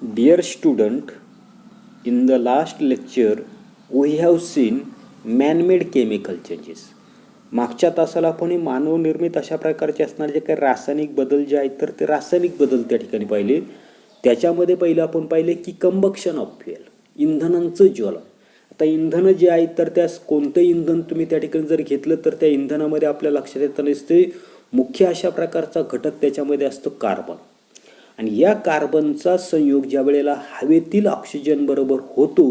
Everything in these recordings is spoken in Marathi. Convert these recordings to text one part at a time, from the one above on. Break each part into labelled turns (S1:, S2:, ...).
S1: Dear student, in the last lecture we have seen man-made chemical changes. मागच्या तासाला आपण मानवनिर्मित अशा प्रकारचे असणारे जे काही रासायनिक बदल जे आहेत तर ते रासायनिक बदल त्या ठिकाणी पाहिले. त्याच्यामध्ये पहिलं आपण पाहिले की कंबक्शन ऑफ फ्युएल, इंधनांचं ज्वलन. आता इंधन जे आहेत तर त्यास कोणतं इंधन तुम्ही त्या ठिकाणी जर घेतलं तर त्या इंधनामध्ये आपल्या लक्षात येतं नसते मुख्य अशा प्रकारचा घटक त्याच्यामध्ये असतो कार्बन. आणि या कार्बनचा संयोग ज्या वेळेला हवेतील ऑक्सिजन बरोबर होतो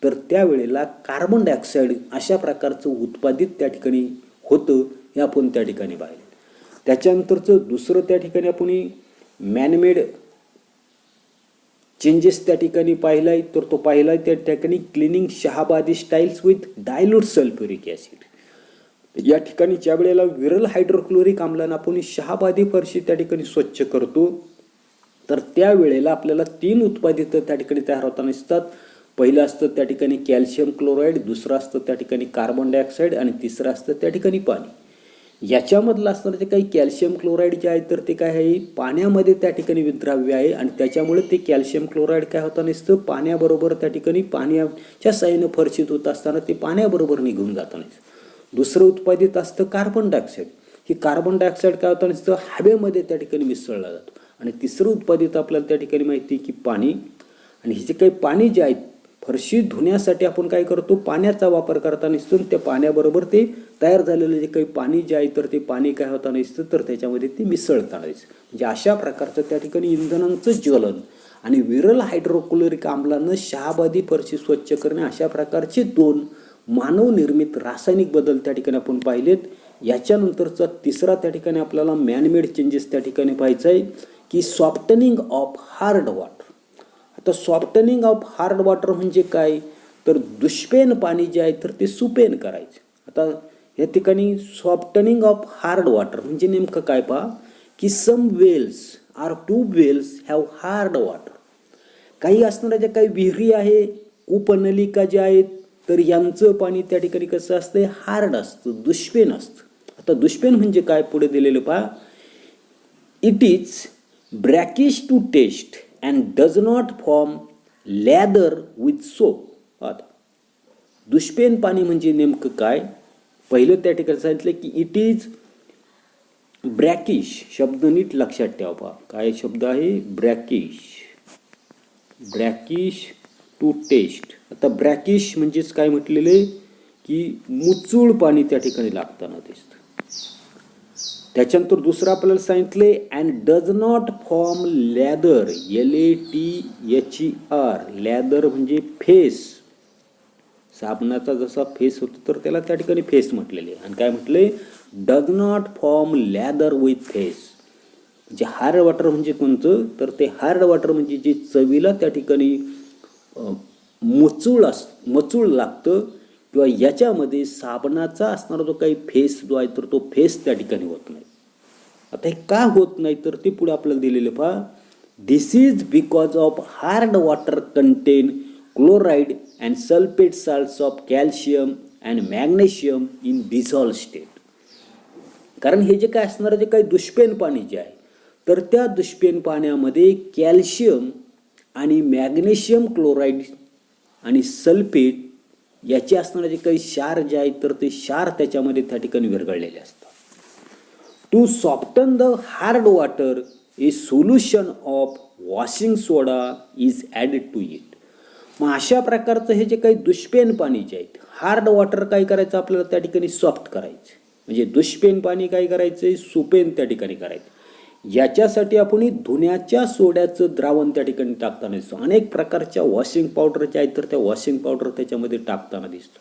S1: तर त्यावेळेला कार्बन डायऑक्साईड अशा प्रकारचं उत्पादित त्या ठिकाणी होतं हे आपण त्या ठिकाणी पाहिलं. त्याच्यानंतरचं दुसरं त्या ठिकाणी आपण मॅनमेड चेंजेस त्या ठिकाणी पाहिलाय तर तो पाहिलाय त्या ठिकाणी cleaning Shahabadi styles with dilute sulphuric acid. या ठिकाणी ज्या वेळेला विरल हायड्रोक्लोरिक आम्लानं आपण शहाबादी फरशी त्या ठिकाणी स्वच्छ करतो तर त्यावेळेला आपल्याला 3 उत्पादित त्या ठिकाणी तयार होताना दिसतात. पहिलं असतं त्या ठिकाणी कॅल्शियम क्लोराईड, दुसरं असतं त्या ठिकाणी कार्बन डायऑक्साईड आणि तिसरं असतं त्या ठिकाणी पाणी. याच्यामधलं असणारं जे काही कॅल्शियम क्लोराईड जे आहे तर ते काय आहे पाण्यामध्ये त्या ठिकाणी विद्राव्य आहे आणि त्याच्यामुळे ते कॅल्शियम क्लोराईड काय होताना दिसतं पाण्याबरोबर त्या ठिकाणी पाण्याच्या साहाय्यानं फरशीत होत असताना ते पाण्याबरोबर निघून जाताना दिसतं. दुसरं उत्पादित असतं कार्बन डायऑक्साईड. ही कार्बन डायऑक्साईड काय होताना दिसतं हवेमध्ये त्या ठिकाणी मिसळला जातो. आणि तिसरं उत्पादित आपल्याला त्या ठिकाणी माहिती की पाणी. आणि हे जे काही पाणी जे आहेत फरशी धुण्यासाठी आपण काय करतो पाण्याचा वापर करताना दिसतो. त्या पाण्याबरोबर ते तयार झालेलं जे काही पाणी जे आहे तर ते पाणी काय होताना दिसतं तर त्याच्यामध्ये ते मिसळताना दिसतं. म्हणजे अशा प्रकारचं त्या ठिकाणी इंधनांचं ज्वलन आणि विरल हायड्रोक्लोरिक आम्लानं शहाबादी फरशी स्वच्छ करणे अशा प्रकारचे 2 मानवनिर्मित रासायनिक बदल त्या ठिकाणी आपण पाहिलेत. याच्यानंतरचा तिसरा त्या ठिकाणी आपल्याला मॅनमेड चेंजेस त्या ठिकाणी पाहायचं आहे की सॉफ्टनिंग ऑफ हार्ड वॉटर. आता सॉफ्टनिंग ऑफ हार्ड वॉटर म्हणजे काय तर दुष्पेन पाणी जे आहे तर ते सुपेन करायचं. आता या ठिकाणी सॉफ्टनिंग ऑफ हार्ड वॉटर म्हणजे नेमकं काय पहा की some wells are tube wells have hard water. काही असणाऱ्या ज्या काही विहिरी आहे कूपनलिका ज्या आहेत तर यांचं पाणी त्या ठिकाणी कसं असतं हार्ड असतं, दुष्पेन असतं. आता दुष्पेन म्हणजे काय पुढे दिलेलं पहा it is brackish to taste and does not form lather with soap. आता दुष्पेन पाणी म्हणजे नेमकं काय पहिलं त्या ठिकाणी सांगितलं की इट इज ब्रॅकिश. शब्द नीट लक्षात ठेवा पहा काय शब्द आहे ब्रॅकिश. ब्रॅकिश टू टेस्ट. आता ब्रॅकिश म्हणजेच काय म्हटलेलं की मुचूळ पाणी त्या ठिकाणी लागताना दिसतं. त्याच्यानंतर दुसरं आपल्याला सांगितले and does not form leather LATHER. Leather म्हणजे फेस. साबणाचा जसा फेस होतो तर त्याला त्या ठिकाणी फेस म्हटलेले आणि काय म्हटले does not form leather with face. म्हणजे हार्ड वॉटर म्हणजे कोणतं तर ते हार्ड वॉटर म्हणजे जे चवीला त्या ठिकाणी मचूळ लागतं किंवा याच्यामध्ये साबणाचा असणारा जो काही फेस जो आहे तर तो फेस त्या ठिकाणी होत नाही. आता हे का होत नाही तर ते पुढे आपल्याला दिलेलं पहा this is because of hard water contain chloride and sulphate salts of calcium and magnesium in dissolve state. कारण हे जे काय असणारं जे काही दुष्पेन पाणी जे आहे तर त्या दुष्पेन पाण्यामध्ये कॅल्शियम आणि मॅग्नेशियम क्लोराईड आणि सल्फेट याचे असणारे जे काही क्षार जे आहेत तर ते क्षार त्याच्यामध्ये त्या ठिकाणी विरघळलेले असतात. To soften the hard water a solution of washing soda is added to it. मग अशा प्रकारचं हे जे काही दुष्पेन पाणी जे आहेत हार्ड वॉटर काय करायचं आपल्याला त्या ठिकाणी सॉफ्ट करायचं. म्हणजे दुष्पेन पाणी काय करायचं सुपेन त्या ठिकाणी करायचं. याच्यासाठी आपण धुण्याच्या सोड्याचं द्रावण त्या ठिकाणी टाकताना दिसतो. अनेक प्रकारच्या वॉशिंग पावडर ज्या आहेत तर त्या वॉशिंग पावडर त्याच्यामध्ये टाकताना दिसतो.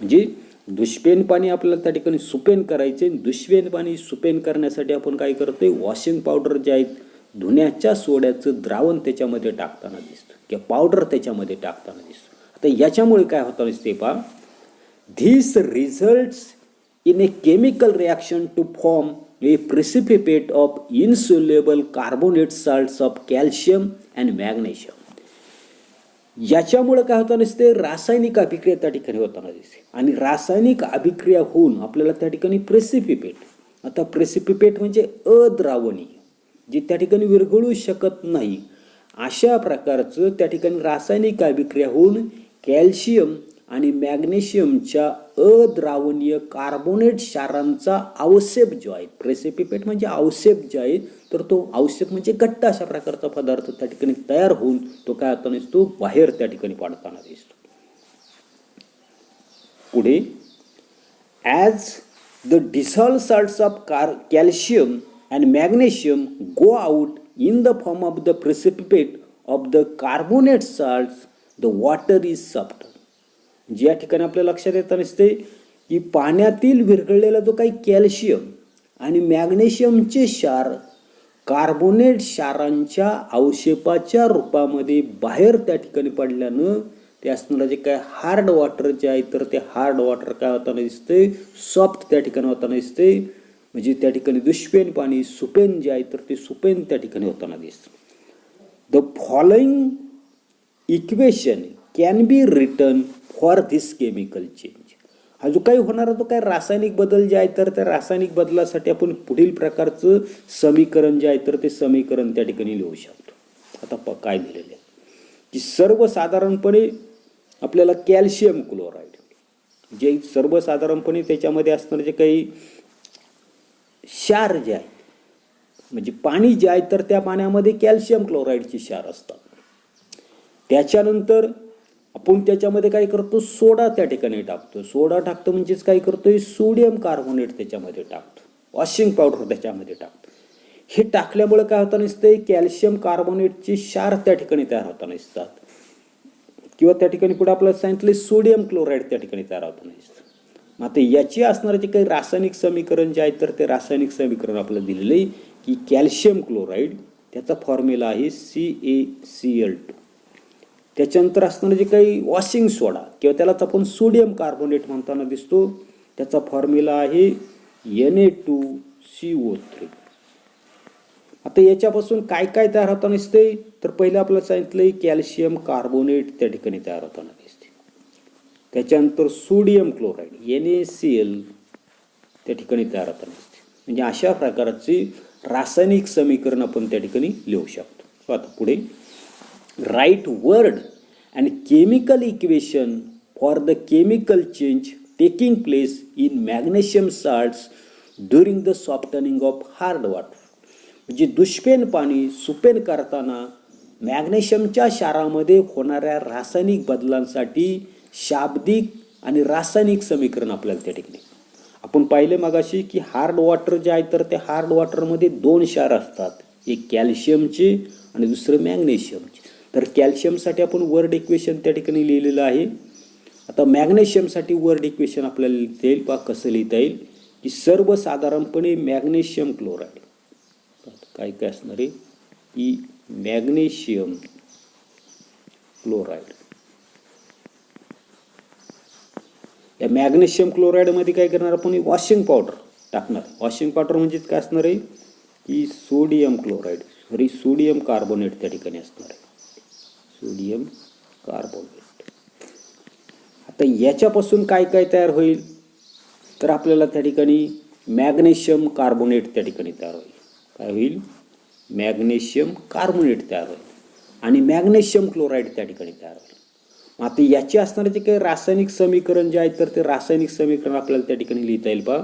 S1: म्हणजे दुष्पेन पाणी आपल्याला त्या ठिकाणी सुपेन करायचे. दुष्पेन पाणी सुपेन करण्यासाठी आपण काय करतोय वॉशिंग पावडर जे आहेत धुण्याच्या सोड्याचं द्रावण त्याच्यामध्ये टाकताना दिसतं किंवा पावडर त्याच्यामध्ये टाकताना दिसतो. आता याच्यामुळे काय होतं दिसते पहा this results in a chemical reaction to form a precipitate of insoluble carbonate salts of calcium and magnesium. याच्यामुळे काय होताना दिसते रासायनिक अभिक्रिया त्या ठिकाणी होताना दिसते आणि रासायनिक अभिक्रिया होऊन आपल्याला त्या ठिकाणी प्रेसिपिपेट. आता प्रेसिपिपेट म्हणजे अद्रावणीय जे त्या ठिकाणी विरघळू शकत नाही अशा प्रकारचं त्या ठिकाणी रासायनिक अभिक्रिया होऊन कॅल्शियम आणि मॅग्नेशियमच्या अद्रावणीय कार्बोनेट क्षारांचा अवक्षेप जो आहे, प्रेसिपिटेट म्हणजे अवक्षेप जे आहे, तर तो अवक्षेप म्हणजे घट्ट अशा प्रकारचा पदार्थ त्या ठिकाणी तयार होऊन तो काय होताना दिसतो, बाहेर त्या ठिकाणी पडताना दिसतो. पुढे as the dissolved salts of calcium and magnesium go out in the form of the precipitate of the carbonate salts, the water is softer. या ठिकाणी आपल्या लक्षात येताना दिसते की पाण्यातील विरघळलेला जो काही कॅल्शियम आणि मॅग्नेशियमचे क्षार कार्बोनेट क्षारांच्या अवक्षेपाच्या रूपामध्ये बाहेर त्या ठिकाणी पडल्यानं ते असणारं जे काय हार्ड वॉटर जे आहे, तर ते हार्ड वॉटर काय होताना दिसते, सॉफ्ट त्या ठिकाणी होताना दिसते. म्हणजे त्या ठिकाणी दुष्पेन पाणी सुपेन जे आहे, तर ते सुपेन त्या ठिकाणी होताना दिसतं. The following equation can be written for this chemical change. हा जो काही होणारा तो काही रासायनिक बदल जे आहे, तर त्या रासायनिक बदलासाठी आपण पुढील प्रकारचं समीकरण जे आहे, तर ते समीकरण त्या ठिकाणी लिहू शकतो. आता काय दिलेलं आहे की सर्वसाधारणपणे आपल्याला कॅल्शियम क्लोराईड जे सर्वसाधारणपणे त्याच्यामध्ये असणारे जे काही क्षार जे आहे, म्हणजे पाणी जे आहे, तर त्या पाण्यामध्ये कॅल्शियम क्लोराईडचे क्षार असतात. त्याच्यानंतर आपण त्याच्यामध्ये काय करतो, सोडा त्या ठिकाणी टाकतो. सोडा टाकतो म्हणजेच काय करतोय, सोडियम कार्बोनेट त्याच्यामध्ये टाकतो, वॉशिंग पावडर त्याच्यामध्ये टाकतो. हे टाकल्यामुळे काय होताना दिसतंय, कॅल्शियम कार्बोनेटचे क्षार त्या ठिकाणी तयार होताना दिसतात. किंवा त्या ठिकाणी पुढे आपल्याला सांगितले सोडियम क्लोराईड त्या ठिकाणी तयार होताना दिसतं. मग आता याची असणारे जे काही रासायनिक समीकरण जे आहे, तर ते रासायनिक समीकरण आपल्याला दिलेलं आहे की कॅल्शियम क्लोराईड त्याचा फॉर्म्युला आहे CaCl2. त्याच्यानंतर असणारं जे काही वॉशिंग सोडा किंवा त्यालाच आपण सोडियम कार्बोनेट म्हणताना दिसतो, त्याचा फॉर्म्युला आहे Na2CO3. आता याच्यापासून काय काय तयार होताना दिसते, तर पहिलं आपल्याला सांगितलंय कॅल्शियम कार्बोनेट त्या ठिकाणी तयार होताना दिसते. त्याच्यानंतर सोडियम क्लोराईड NaCl त्या ठिकाणी तयार होताना दिसते. म्हणजे अशा प्रकारचे रासायनिक समीकरण आपण त्या ठिकाणी लिहू शकतो. आता पुढे write word and chemical equation for the chemical change taking place in magnesium salts during the softening of hard water. म्हणजे दुष्पेन पाणी सुपेन करताना मॅग्नेशियमच्या क्षारामध्ये होणाऱ्या रासायनिक बदलांसाठी शाब्दिक आणि रासायनिक समीकरण आपल्याला त्या ठिकाणी आपण पाहिले मगाशी की हार्ड वॉटर जे आहे, तर त्या हार्ड वॉटरमध्ये दोन क्षार असतात, एक कॅल्शियमचे आणि दुसरं मॅग्नेशियमचे. तर कॅल्शियमसाठी आपण वर्ड इक्वेशन त्या ठिकाणी लिहिलेलं आहे. आता मॅग्नेशियमसाठी वर्ड इक्वेशन आपल्याला लिहिता येईल. पहा कसं लिहिता येईल की सर्वसाधारणपणे मॅग्नेशियम क्लोराईड काय काय असणार आहे की मॅग्नेशियम क्लोराईड. या मॅग्नेशियम क्लोराईडमध्ये काय करणार आपण, वॉशिंग पावडर टाकणार. वॉशिंग पावडर म्हणजे काय असणार आहे की सोडियम क्लोराईड सोडियम कार्बोनेट त्या ठिकाणी असणार आहे, सोडियम कार्बोनेट. आता याच्यापासून काय काय तयार होईल, तर आपल्याला त्या ठिकाणी मॅग्नेशियम कार्बोनेट त्या ठिकाणी तयार होईल. काय होईल, मॅग्नेशियम कार्बोनेट तयार होईल आणि मॅग्नेशियम क्लोराईड त्या ठिकाणी तयार होईल. आता याचे असणारे जे काही रासायनिक समीकरण जे आहे, तर ते रासायनिक समीकरण आपल्याला त्या ठिकाणी लिहिता येईल. पहा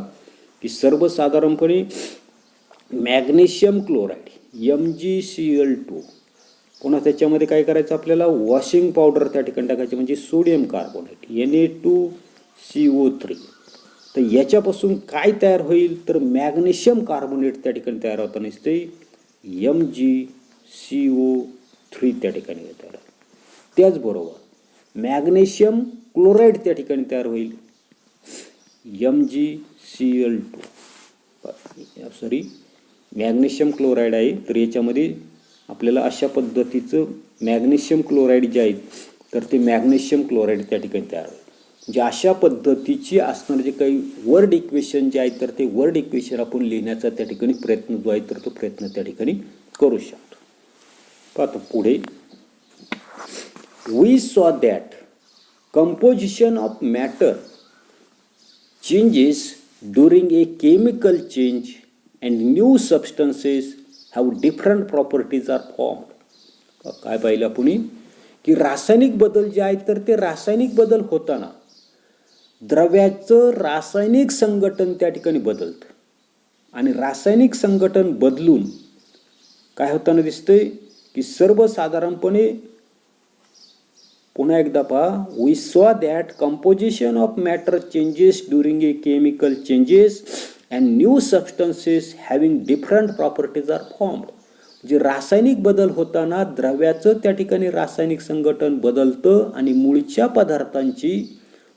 S1: की सर्वसाधारणपणे मॅग्नेशियम क्लोराईड MgCl2 पुन्हा त्याच्यामध्ये काय करायचं आपल्याला, वॉशिंग पावडर त्या ठिकाणी टाकायची म्हणजे सोडियम कार्बोनेट Na2CO3. तर याच्यापासून काय तयार होईल, तर मॅग्नेशियम कार्बोनेट त्या ठिकाणी तयार होताना दिसते MgCO3 त्या ठिकाणी तयार. त्याचबरोबर मॅग्नेशियम क्लोराईड त्या ठिकाणी तयार होईल MgCl2. सॉरी मॅग्नेशियम क्लोराईड आहे, तर याच्यामध्ये आपल्याला अशा पद्धतीचं मॅग्नेशियम क्लोराईड जे आहेत, तर ते मॅग्नेशियम क्लोराईड त्या ठिकाणी तयार होईल. म्हणजे अशा पद्धतीची असणारे जे काही वर्ड इक्वेशन जे आहेत, तर ते वर्ड इक्वेशन आपण लिहिण्याचा त्या ठिकाणी प्रयत्न जो आहे, तर तो प्रयत्न त्या ठिकाणी करू शकतो. पाहतो पुढे, we saw that composition of matter changes during a chemical change and new substances have different properties are formed. काय पाहिलं आपण की रासायनिक बदल जे आहेत तर ते रासायनिक बदल होताना द्रव्याचं रासायनिक संघटन त्या ठिकाणी बदलतं आणि रासायनिक संघटन बदलून काय होताना दिसतंय की सर्वसाधारणपणे पुन्हा एकदा पहा, we saw that composition of matter changes during a chemical changes and new substances having different properties are formed. जे रासायनिक बदल होताना द्रव्याचं त्या ठिकाणी रासायनिक संघटन बदलतं आणि मूळच्या पदार्थांची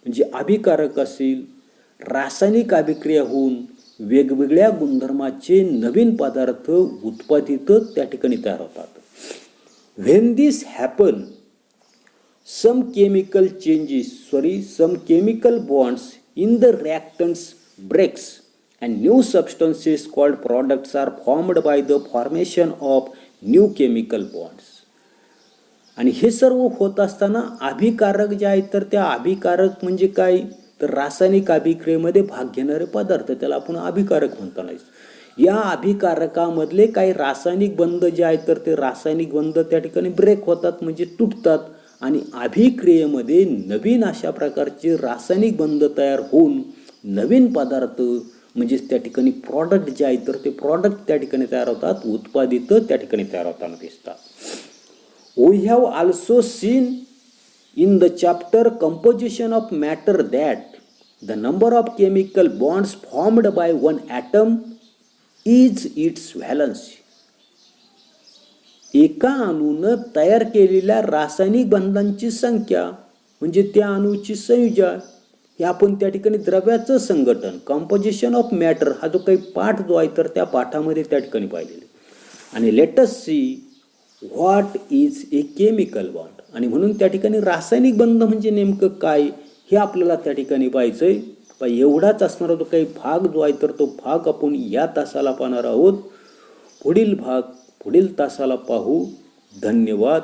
S1: म्हणजे अभिकारक असेल रासायनिक अभिक्रिया होऊन वेगवेगळ्या गुणधर्माचे नवीन पदार्थ उत्पादित त्या ठिकाणी तयार होतात. When this happen some chemical bonds in the reactants breaks and new substances called products are formed by the formation of new chemical bonds. आणि हे सर्व होत असताना अभिकारक जे आहेत तर त्या अभिकारक म्हणजे काय तर रासायनिक अभिक्रियेमध्ये भाग घेणारे पदार्थ, त्याला आपण अभिकारक म्हणता नाही. या अभिकारकामधले काही रासायनिक बंध जे आहेत तर ते रासायनिक बंध त्या ठिकाणी ब्रेक होतात म्हणजे तुटतात आणि अभिक्रियेमध्ये नवीन अशा प्रकारचे रासायनिक बंध तयार होऊन नवीन पदार्थ म्हणजे त्या ठिकाणी प्रॉडक्ट जे आहेत तर ते प्रॉडक्ट त्या ठिकाणी तयार होतात, उत्पादित त्या ठिकाणी तयार होताना दिसतात. We have also seen in the chapter composition of matter that the number of chemical bonds formed by one atom is its valency. एका अणूनं तयार केलेल्या रासायनिक बंधांची संख्या म्हणजे त्या अणूची संयोजन हे आपण त्या ठिकाणी द्रव्याचं संघटन कंपोजिशन ऑफ मॅटर हा जो काही पाठ जो आहे तर त्या पाठामध्ये त्या ठिकाणी पाहिलेले. आणि let us see what is a chemical bond. आणि म्हणून त्या ठिकाणी रासायनिक बंध म्हणजे नेमकं काय हे आपल्याला त्या ठिकाणी पाहायचंय. एवढाच असणारा जो काही भाग जो आहे तर तो भाग आपण या तासाला पाहणार आहोत. पुढील भाग पुढील तासाला पाहू. धन्यवाद.